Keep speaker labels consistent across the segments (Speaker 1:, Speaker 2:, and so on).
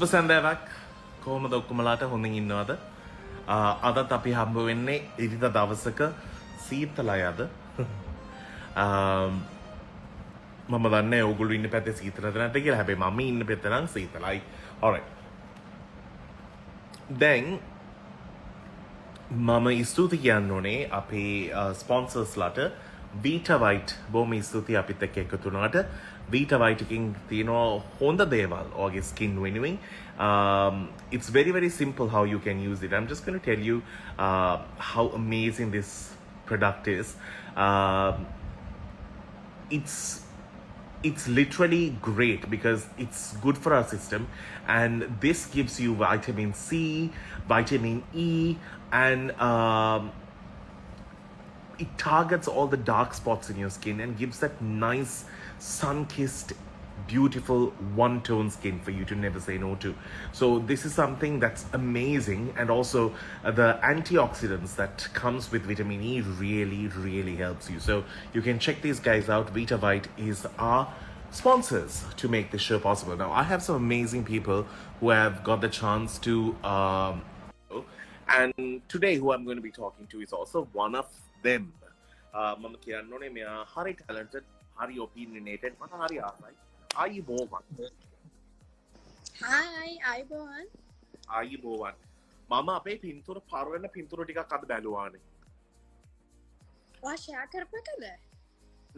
Speaker 1: සුප සැන්දෑවක් කොහොමද ඔක්කොමලාට හොඳින් ඉන්නවද? අදත් අපි හම්බ වෙන්නේ ඉරිදා දවසක සීතලයි අද. මම දන්නේ ඔයගොල්ලෝ ඉන්න පැත්තේ සීතලද නැද්ද කියලා. හැබැයි මම ඉන්න පැත්තේ නම් සීතලයි. alright. දැන් මම ස්තුති කියන්න ඕනේ අපේ ස්පොන්සර්ස්ලාට. Vita White බොහොම ස්තුතියි අපිත් එක්ක එකතු වුණාට. Vita White එකකින් තියෙනවා හොඳ දේවල් ඔයගේ skin වෙනුවෙන්. It's very simple how you can use it. I'm just going to tell you how amazing this product is. It's literally great because it's good for our system, and this gives you vitamin C, vitamin E, and it targets all the dark spots in your skin and gives that nice sun-kissed beautiful one-tone skin for you to never say no to. So this is something that's amazing, and also the antioxidants that comes with vitamin E really helps you. So you can check these guys out. Vita White is our sponsors to make this show possible. Now I have some amazing people who have got the chance to and today who I'm going to be talking to is also one of them. මම කියන්න ඕනේ මෙයා හරි talented, හරි opinionated, මට හරි ආසයි. ආයිබෝවන්.
Speaker 2: Hi, ආයිබෝවන්.
Speaker 1: ආයිබෝවන්. මම අපේ පින්තූර පරවෙන පින්තූර ටිකක් අද බැලුවානේ.
Speaker 2: ඔයා ෂෙයා කරපු එකද?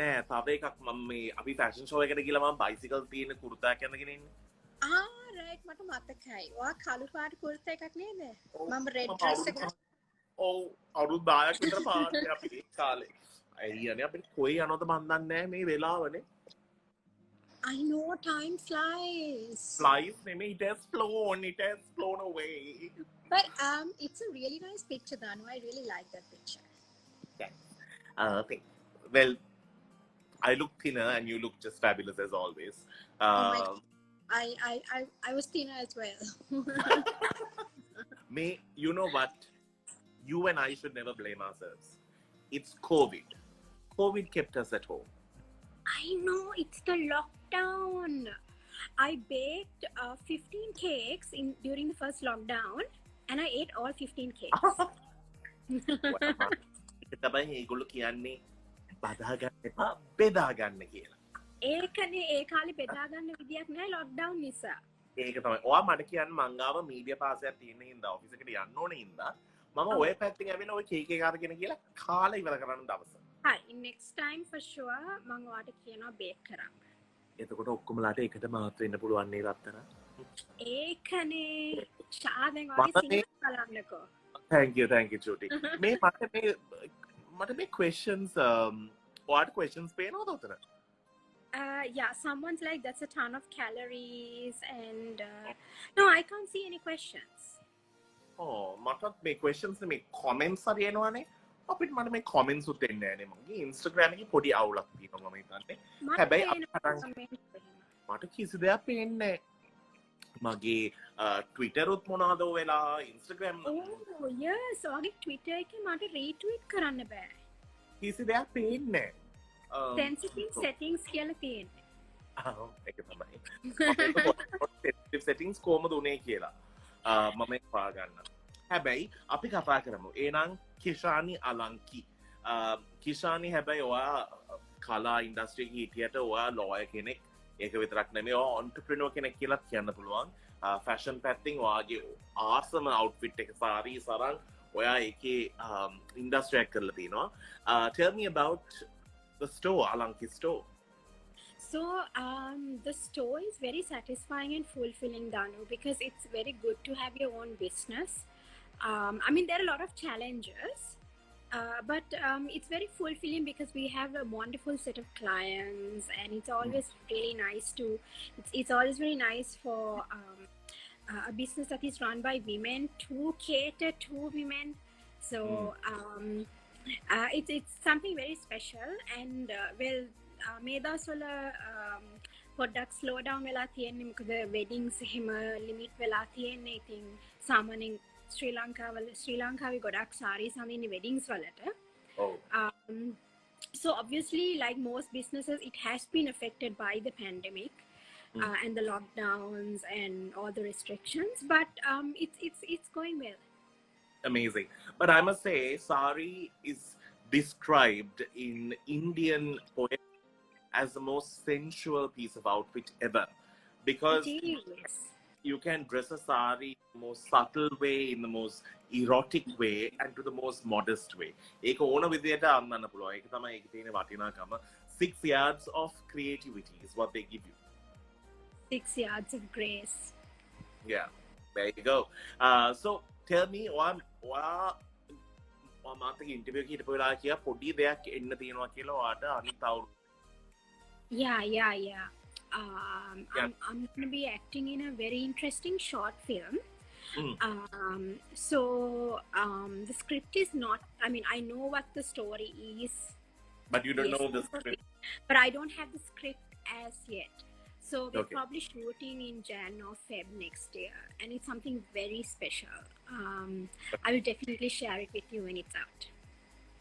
Speaker 1: නෑ, තව එකක් මම මේ අපි ෆැෂන් ෂෝ එකට ගිහලා මම බයිසිකල් තියෙන කුර්තාවක් ඇඳගෙන ඉන්නේ.
Speaker 2: රයිට්, මට මතකයි. ඔයා කළු පාට කුර්තා එකක් නේද? මම රෙඩ් ඩ්‍රෙස් එකක්.
Speaker 1: ඔව්, අවුරුදු 10ක් විතර පාටේ අපි ඒ කාලේ. අයියනේ අපිට කොයි යනවද මන් දන්නේ නෑ මේ වෙලාවනේ.
Speaker 2: I know time flies.
Speaker 1: Flies, it has flown away.
Speaker 2: But it's a really nice picture, Danu. I really like that picture.
Speaker 1: Thanks. Well, I look thinner and you look just fabulous as always.
Speaker 2: Oh my God. I was thinner as well.
Speaker 1: You know what? You and I should never blame ourselves. It's COVID. COVID kept us at home.
Speaker 2: I know, it's the lockdown. I baked 15 cakes during the first lockdown, and I ate all 15 cakes.
Speaker 1: තමයි ඒගොල්ලෝ කියන්නේ බදා ගන්න එපා බෙදා ගන්න කියලා.
Speaker 2: ඒකනේ ඒ කාලේ බෙදා ගන්න විදියක් නැහැ lockdown නිසා.
Speaker 1: ඒක තමයි. ඔයා මට කියන්න මං ගාව මීඩියා පාස් එකක් තියෙන හින්දා ඔෆිස් එකට යන්න ඕනේ හින්දා මම ඔය පැත්තෙන් ඇවිල්ලා ඔය කේක් එක අරගෙන කියලා කාලා ඉවර කරන්න දවස.
Speaker 2: හරි, next time for sure මම ඔයාට කියනවා බේක් කරන්න.
Speaker 1: එතකොට ඔක්කොමලාට එකට මාත් වෙන්න පුළුවන් නේ රත්තන.
Speaker 2: ඒකනේ ශාදෙන් වගේ සිංහල බලන්නකෝ.
Speaker 1: Thank you චූටි. මේ මට මේ questions ඔයාට questions පේනවද උතන?
Speaker 2: Yeah, someone's like that's a ton of calories and no, I can't see any questions.
Speaker 1: මටත් මේ questions මේ comments හරි එනවනේ. අපිට මට මේ comments උත් එන්නේ නැහැ නේ. මගේ Instagram එකේ පොඩි අවුලක් තියෙනවා මම හිතන්නේ. හැබැයි මට කිසි දෙයක් පේන්නේ නැහැ. මගේ Twitter උත් මොනවද වෙලා Instagram
Speaker 2: Oh yes, ඔයාගේ Twitter එකේ මට retweet කරන්න බෑ.
Speaker 1: කිසි දෙයක් පේන්නේ නැහැ.
Speaker 2: Sensitive settings කියලා තියෙන්නේ.
Speaker 1: ඒක තමයි. Sensitive settings කොහමද උනේ කියලා. මම ඒක පාගන්න. හැබැයි අපි කතා කරමු. එහෙනම් Kishani Alanki. Kishani හැබැයි ඔයා කලා ඉන්ඩස්ට්‍රි එකේ හිටියට ඔයා ලෝයර් කෙනෙක්. ඒක විතරක් නෙමෙයි ඔයා entrepreneur කෙනෙක් කියලා කියන්න පුළුවන්. ෆැෂන් පැත්තෙන් ඔයාගේ awesome outfit එක සාරි සරන් ඔයා ඒකේ ඉන්ඩස්ට්‍රි එකක් කරලා තිනවා. Tell me about the store, Alanki store.
Speaker 2: So the store is very satisfying and fulfilling, Danu, because it's very good to have your own business. I mean, there are a lot of challenges, but it's very fulfilling because we have a wonderful set of clients, and it's always really nice it's always very nice for a business that is run by women to cater to women. So it's something very special, and මේ දවස්වල පොඩ්ඩක් slow down වෙලා තියෙන්නේ මොකද weddings එහෙම limit වෙලා තියෙන්නේ. ඉතින් සාමාන්‍යයෙන් ශ්‍රී ලංකාවේ ගොඩක් sarees අඳින්නේ weddings වලට. So obviously, like most businesses, it has been affected by the pandemic. and the lockdowns and all the restrictions, but it's going well.
Speaker 1: Amazing. But I must say, sari is described in Indian poetry as the most sensual piece of outfit ever, because
Speaker 2: It is.
Speaker 1: you can dress a sari in the most subtle way, in the most erotic way, and to the most modest way. ඒක ඕන විදියට අන්නන්න පුළුවන්. ඒක තමයි ඒකේ තියෙන වටිනාකම. 6 yards of creativity is what they give you.
Speaker 2: 6 yards of grace.
Speaker 1: Yeah, there you go. So tell me, මාත් ඉන්ටර්වියු එකකට හිටපු වෙලාව කියා පොඩි දෙයක් එන්න තියෙනවා කියලා ඔයාට අනිත් අවුරුදු.
Speaker 2: Yeah. I'm going to be acting in a very interesting short film. So the script is not, I mean, I know what the story is.
Speaker 1: But you don't know the script.
Speaker 2: But I don't have the script as yet. So we're probably shooting in Jan or Feb next year. And it's something very special. I will definitely share it with you when it's out.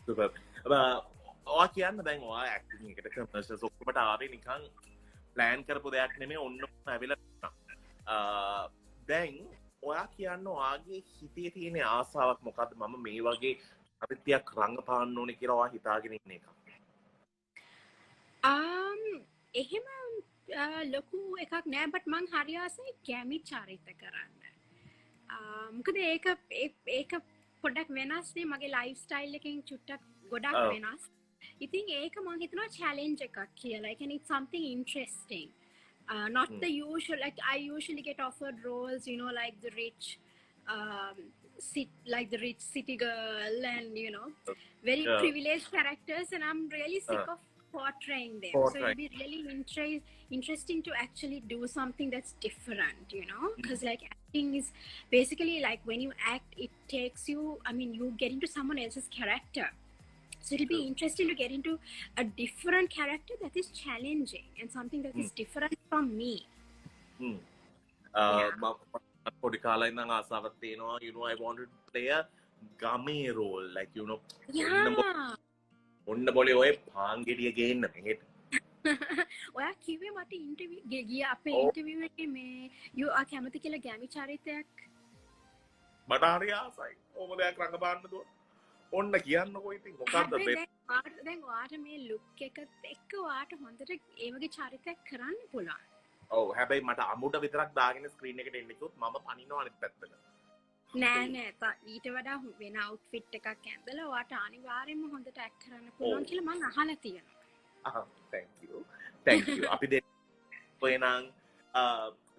Speaker 1: Super. ඔයා කියන්න දැන් ඔයා acting එකට commercials ඔක්කොමට ආවේ නිකන් plan කරපු දෙයක් නෙමෙයි ඔන්නම ඇවිල්ලා දැන් ඔයා කියන්න ඔයාගේ හිතේ තියෙන ආසාවක් මොකද්ද මම මේ වගේ අවිත්‍යක් රංගපාන්න ඕනේ කියලා ඔයා හිතාගෙන ඉන්න එක
Speaker 2: එහෙම ලොකු එකක් නෑ බට් මං හරි ආසයි ගැමි චරිත කරන්න මොකද ඒක පොඩ්ඩක් වෙනස් නේ මගේ ලයිෆ් ස්ටයිල් එකෙන් චුට්ටක් ගොඩක් වෙනස් ඉතින් ඒක මං හිතනවා challenge එකක් කියලා. and it's something interesting. Not the usual, like I usually get offered roles, you know, like the rich city girl and, you know, very privileged characters, and I'm really sick of portraying them. So it'd be really interesting to actually do something that's different, you know, because like acting is basically like when you act, it takes you, I mean, you get into someone else's character. So it'll be interesting to get into a different character that is challenging and something that is different from me.
Speaker 1: පොඩි කාලේ ඉඳන් ආසාවක් තියෙනවා, you know, I wanted to play a gummy role, like, you know, ඔන්න බොලේ ඔය පාංගෙඩිය ගේන්න මෙහෙට.
Speaker 2: ඔයා කිව්වේ මට ඉන්ටර්වියු ගිය අපේ ඉන්ටර්වියු එකේ මේ you are කැමති කියලා ගැමි චරිතයක්.
Speaker 1: මට හරි ආසයි. ඕම දෙයක් රඟපාන්නද? ඔන්න කියන්නකෝ ඉතින් මොකක්ද
Speaker 2: දැන් ඔයාට මේ ලුක් එකත් එක්ක ඔයාට හොඳට ඒ වගේ චරිතයක් කරන්න පුළුවන්.
Speaker 1: ඔව් හැබැයි මට අමුඩ විතරක් දාගෙන ස්ක්‍රීන් එකට එන්න කිව්වොත් මම පනිනවා අනිත් පැත්තට.
Speaker 2: නෑ ඊට වඩා වෙන අවුට්ෆිට් එකක් ඇඳලා ඔයාට අනිවාර්යයෙන්ම හොඳට ඇක්ට් කරන්න පුළුවන් කියලා මම අහලා තියෙනවා.
Speaker 1: thank you. අපි දෙන්නම්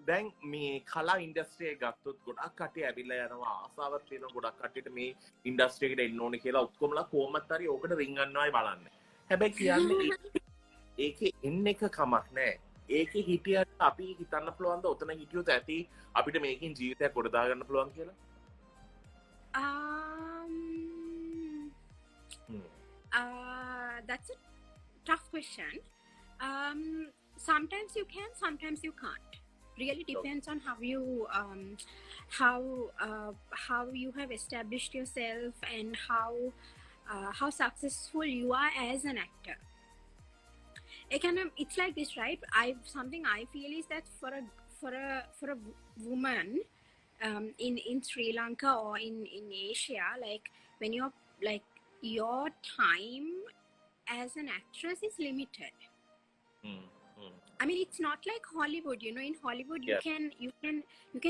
Speaker 1: දැන් මේ කලා ඉන්ඩස්ට්‍රිය එක ගත්තොත් ගොඩක් කට්ටිය ඇවිල්ලා යනවා ආසාවක් තියෙනවා ගොඩක් කට්ටියට මේ ඉන්ඩස්ට්‍රි එකට එන්න ඕනේ කියලා ඔක්කොමලා කොහොමත් හරි ඕකට රින් ගන්නවායි බලන්නේ. හැබැයි කියන්නේ ඒකේ එන්න එක කමක් නෑ. ඒකේ හිටියට අපි හිතන්න පුළුවන්ද ඔතන හිටියොත් ඇති අපිට මේකෙන් ජීවිතයක් ගොඩ දා ගන්න පුළුවන් කියලා?
Speaker 2: That's a tough question. Sometimes you can, sometimes you can't. Really depends on how you have established yourself and how successful you are as an actor. It's like this, right? Something I feel is that for a woman in Sri Lanka or in Asia, like when you're like your time as an actress is limited. I mean, it's not like Hollywood, you know. In Hollywood, you can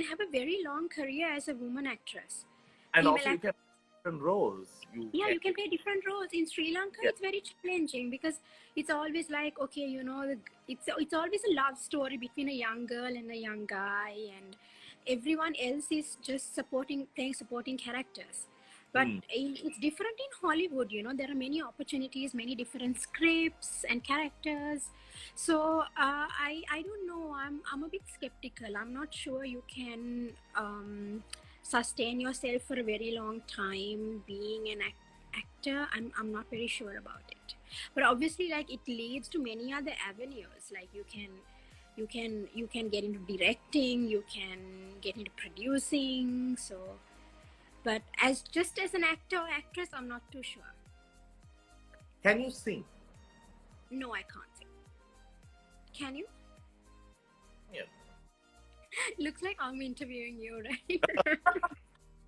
Speaker 2: have a very long career as a woman actress.
Speaker 1: And also you can play different roles.
Speaker 2: You can play different roles. In Sri Lanka, it's very challenging because it's always like, okay, you know, it's always a love story between a young girl and a young guy, and everyone else is just playing supporting characters. But it's different in Hollywood, you know. There are many opportunities, many different scripts and characters. So I don't know. I'm a bit skeptical. I'm not sure you can sustain yourself for a very long time being an actor. I'm not very sure about it. But obviously, like, it leads to many other avenues. Like you can get into directing. You can get into producing. So. But just as an actor or actress, I'm not too sure.
Speaker 1: Can you sing?
Speaker 2: No, I can't sing. Can you? Looks like I'm interviewing you, right?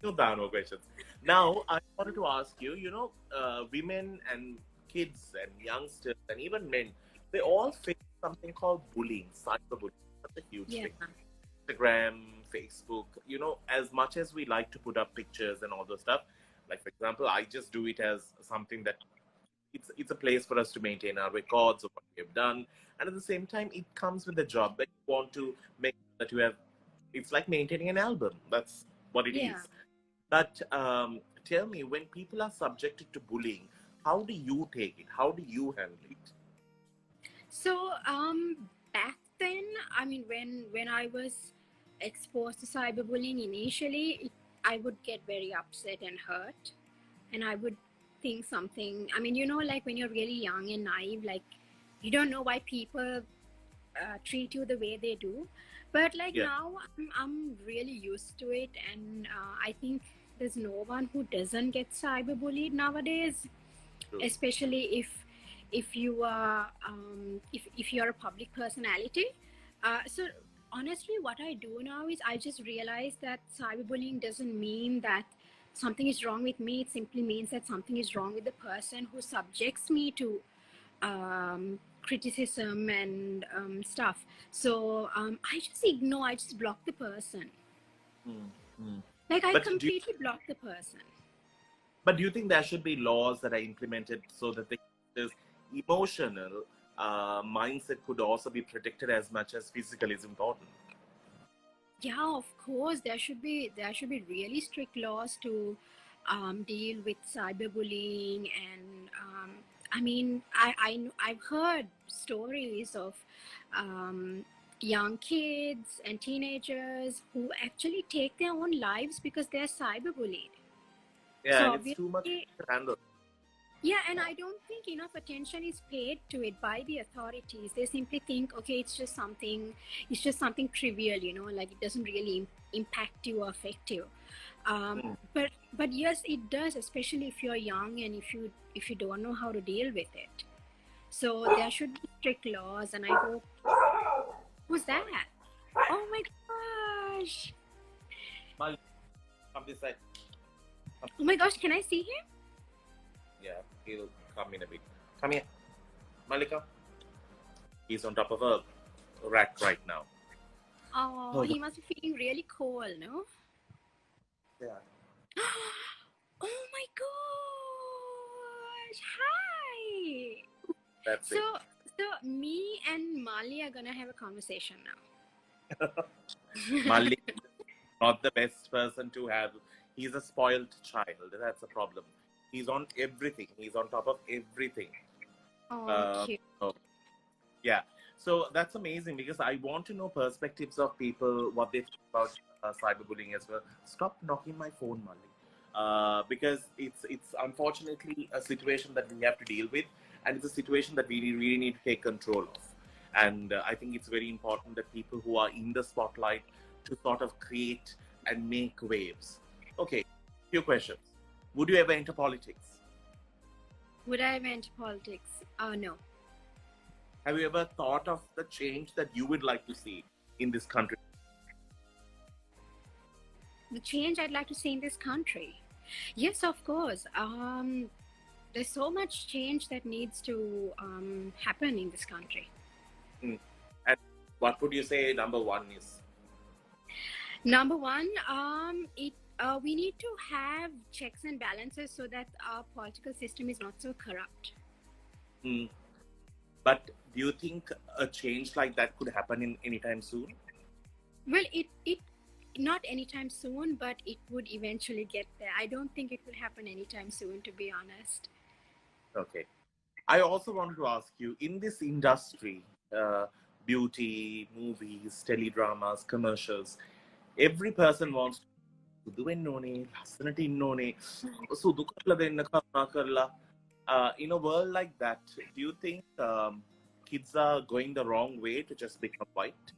Speaker 1: No, there are no questions. Now, I wanted to ask you, women and kids and youngsters and even men, they all face something called bullying, cyberbullying. That's a huge
Speaker 2: Yeah.
Speaker 1: thing. Instagram, Facebook, as much as we like to put up pictures and all those stuff, like for example, I just do it as something that it's a place for us to maintain our records of what we have done, and at the same time, it comes with a job that you want to make sure that you have. It's like maintaining an album. That's what it
Speaker 2: Yeah.
Speaker 1: is. But tell me, when people are subjected to bullying, how do you take it? How do you handle it?
Speaker 2: So, back then, I mean, when I was exposed to cyberbullying initially, I would get very upset and hurt, and I would think something. I mean, like when you're really young and naive, like you don't know why people treat you the way they do. But like
Speaker 1: Yeah,
Speaker 2: now, I'm really used to it, and I think there's no one who doesn't get cyberbullied nowadays,
Speaker 1: true.
Speaker 2: especially if you are if you're a public personality. So honestly, what I do now is I just realize that cyberbullying doesn't mean that something is wrong with me. It simply means that something is wrong with the person who subjects me to criticism and stuff. So I just ignore, I just block the person.
Speaker 1: Mm, mm.
Speaker 2: Like I
Speaker 1: But do you,
Speaker 2: completely block the person.
Speaker 1: but do you think there should be laws that are implemented so that this emotional mindset could also be protected as much as physical is important?
Speaker 2: Yeah, of course, there should be really strict laws to deal with cyberbullying, and I mean, I've heard stories of young kids and teenagers who actually take their own lives because they're cyberbullied.
Speaker 1: Yeah,
Speaker 2: So
Speaker 1: and it's too much
Speaker 2: obviously,
Speaker 1: to handle.
Speaker 2: yeah, and I don't think enough attention is paid to it by the authorities. They simply think, okay, it's just something trivial, like it doesn't really impact you or affect you.
Speaker 1: Mm.
Speaker 2: But yes, it does, especially if you're young and if you don't know how to deal with it. So there should be strict laws, and I hope. Who's that?
Speaker 1: Sorry.
Speaker 2: Oh my gosh!
Speaker 1: Mal, come this side.
Speaker 2: Oh my gosh! Can I see him?
Speaker 1: Yeah, he'll come in a bit. Come here, Malika. He's on top of a rack right now.
Speaker 2: Oh, he must be feeling really cold, no?
Speaker 1: Yeah.
Speaker 2: Oh my gosh! Hi.
Speaker 1: That's
Speaker 2: So,
Speaker 1: it.
Speaker 2: so me and Mali are gonna have a conversation now.
Speaker 1: Malik is not the best person to have. He's a spoiled child. That's a problem. He's on everything. He's on top of everything.
Speaker 2: Oh,
Speaker 1: Uh,
Speaker 2: cute.
Speaker 1: so, yeah. So that's amazing because I want to know perspectives of people, what they think about cyberbullying as well. Stop knocking my phone, Malik. Because it's unfortunately a situation that we have to deal with, and it's a situation that we really need to take control of. And I think it's very important that people who are in the spotlight to sort of create and make waves. Okay, few questions. Would you ever enter politics?
Speaker 2: Would I have entered politics? No.
Speaker 1: Have you ever thought of the change that you would like to see in this country?
Speaker 2: The change I'd like to see in this country. Yes, of course. There's so much change that needs to happen in this country.
Speaker 1: Mm. And what would you say number one is?
Speaker 2: Number one, we need to have checks and balances so that our political system is not so corrupt.
Speaker 1: Mm. But do you think a change like that could happen in anytime soon?
Speaker 2: Well, it not anytime soon, but it would eventually get there. I don't think it will happen anytime soon, to be honest.
Speaker 1: Okay. I also wanted to ask you, in this industry, beauty, movies, teledramas, commercials, every person wants to do in a world like that, do you think kids are going the wrong way to just become white?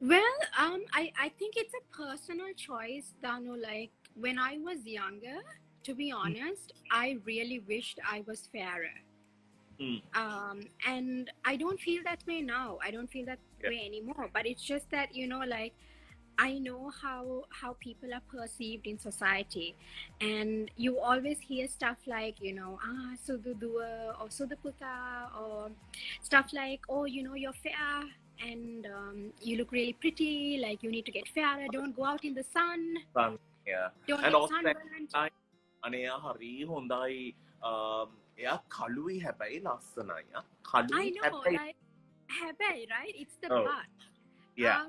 Speaker 2: Well, I think it's a personal choice, Danu. Like when I was younger, to be honest, I really wished I was fairer. And I don't feel that way now. I don't feel that
Speaker 1: Yeah.
Speaker 2: way anymore. But it's just that, like, I know how people are perceived in society, and you always hear stuff like, sududua or sudaputa, or stuff like, oh, you're fair, and you look really pretty, like you need to get fairer, don't go out in the sun,
Speaker 1: Sun, yeah.
Speaker 2: don't
Speaker 1: And
Speaker 2: get
Speaker 1: also
Speaker 2: sunburned.
Speaker 1: අනේ හරි හොඳයි එයා කළුයි හැබැයි ලස්සනයි කළුයි
Speaker 2: I know,
Speaker 1: හැබැයි
Speaker 2: like, happy, right? It's the
Speaker 1: Oh,
Speaker 2: butt.
Speaker 1: yeah.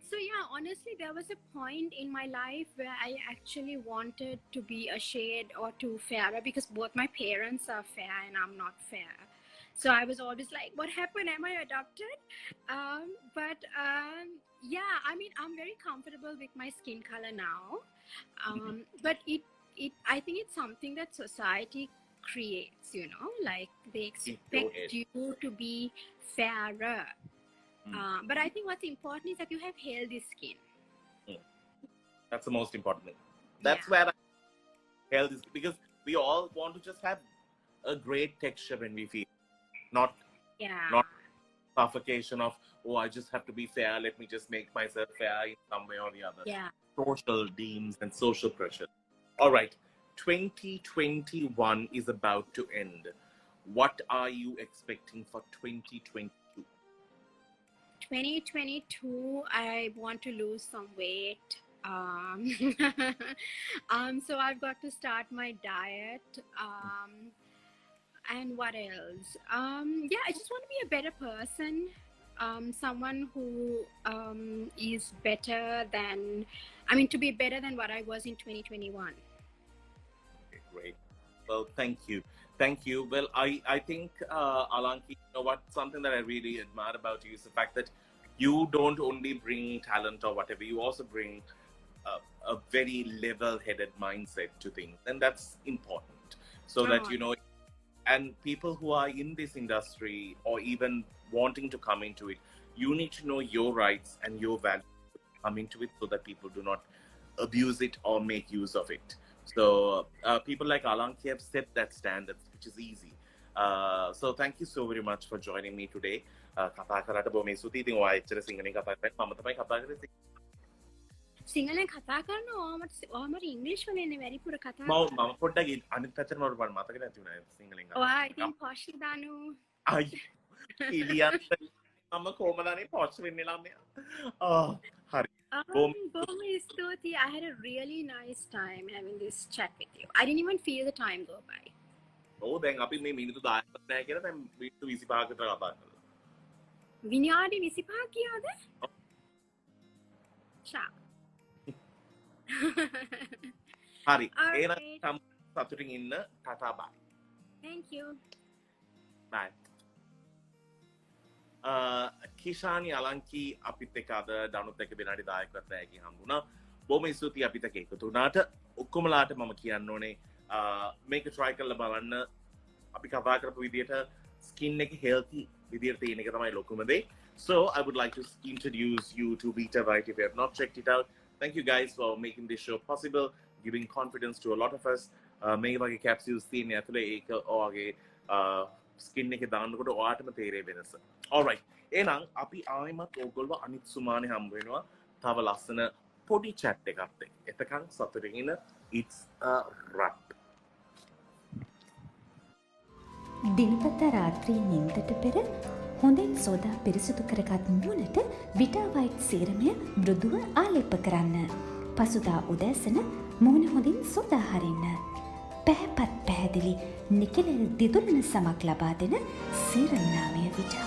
Speaker 2: So yeah, honestly, there was a point in my life where I actually wanted to be a shade or two fairer, because both my parents are fair and I'm not fair. So I was always like, what happened? Am I adopted? But yeah, I mean, I'm very comfortable with my skin color now. But I think it's something that society creates, like they expect you to be fairer. But I think what's important is that you have healthy skin.
Speaker 1: That's the most important thing. That's where health is, because we all want to just have a great texture when we feel, not suffocation of, oh, I just have to be fair, let me just make myself fair in some way or the other. Social deems and social pressure. All right, 2021 is about to end. What are you expecting for 2022?
Speaker 2: 2022, I want to lose some weight. So I've got to start my diet. And what else? Yeah, I just want to be a better person. Someone who is better than, to be better than what I was in 2021.
Speaker 1: Okay, great. Well, thank you. Thank you. Well, I think, Alanki, you know what, something that I really admire about you is the fact that you don't only bring talent or whatever, you also bring a very level-headed mindset to things. And that's important. So that, and people who are in this industry or even wanting to come into it, you need to know your rights and your values to come into it, so that people do not abuse it or make use of it. So people like Alanki have set that standard, which is easy. So thank you so very much for joining me today. කතා කරාට බොහොම ස්තුතියි. ඉතින් ඔයා එච්චර සිංහලෙන් කතා කරන්නේ මම තමයි කතා කරන්නේ.
Speaker 2: සිංහලෙන් කතා කරනවා ඔයාමට ඉංග්‍රීසි වලින් වැඩිපුර කතා
Speaker 1: මම පොඩ්ඩක් අනිත් පැත්තට මට මතක නැති වුණා සිංහලෙන්.
Speaker 2: ඔයා ඉතින් පොෂ් දානු.
Speaker 1: ඉලියත් මම කොහමදනේ පොෂ් වෙන්නේ ළමයා. හරි.
Speaker 2: බොහොම ස්තුතියි. I had a really nice time having this chat with you. I didn't even feel the time go by.
Speaker 1: දැන් අපි මේ මිනිත්තු 10ක් නැහැ කියලා දැන් මිනිත්තු 25කට කතා කරනවා.
Speaker 2: විනාඩි 25 කියාද?
Speaker 1: හරි. එහෙනම් සතුටින් ඉන්න. Ta-ta bye.
Speaker 2: Thank you.
Speaker 1: Bye. Kishani Alanki අපිත් එක්ක අද දනුත් එක්ක විනාඩි 10ක් වත් රැයකින් හම්බුණා. බොහොම ස්තුතියි අපිත් එක්ක එකතු වුණාට. ඔක්කොමලාට මම කියන්න ඕනේ මේක try කරලා බලන්න. අපි කතා කරපු විදියට skin එක healthy විදියට තියෙන එක තමයි ලොකුම දේ. So I would like to introduce you to Vita Right if you have not checked it out. Thank you guys for making this show possible, giving confidence to a lot of us. මේ වගේ capsules තියෙන ඇතුලේ ඒක ඔයගේ skin එකේ දාන්නකොට ඔයාටම තේරෙයි වෙනස. All right. එහෙනම් අපි ආයෙමත් ඕගොල්ලෝ අනිත් සුමානේ හම්බ වෙනවා. තව ලස්සන පොඩි chat එකක් එක්ක. එතකන් සතුටින් ඉන්න. It's a wrap.
Speaker 3: දිනපතා රාත්‍රී නිින්දට පෙර හොඳින් සෝදා පිරිසිදු කරගත් මූණට විටා වයිට් සීරමය මෘදුව ආලේප කරන්න. පසුදා උදෑසන මූණ හොඳින් සෝදා හරින්න. පැහැපත් පැහැදිලි නිකෙලෙල් දිදුලන සමක් ලබා දෙන සීරම් නාමය විටා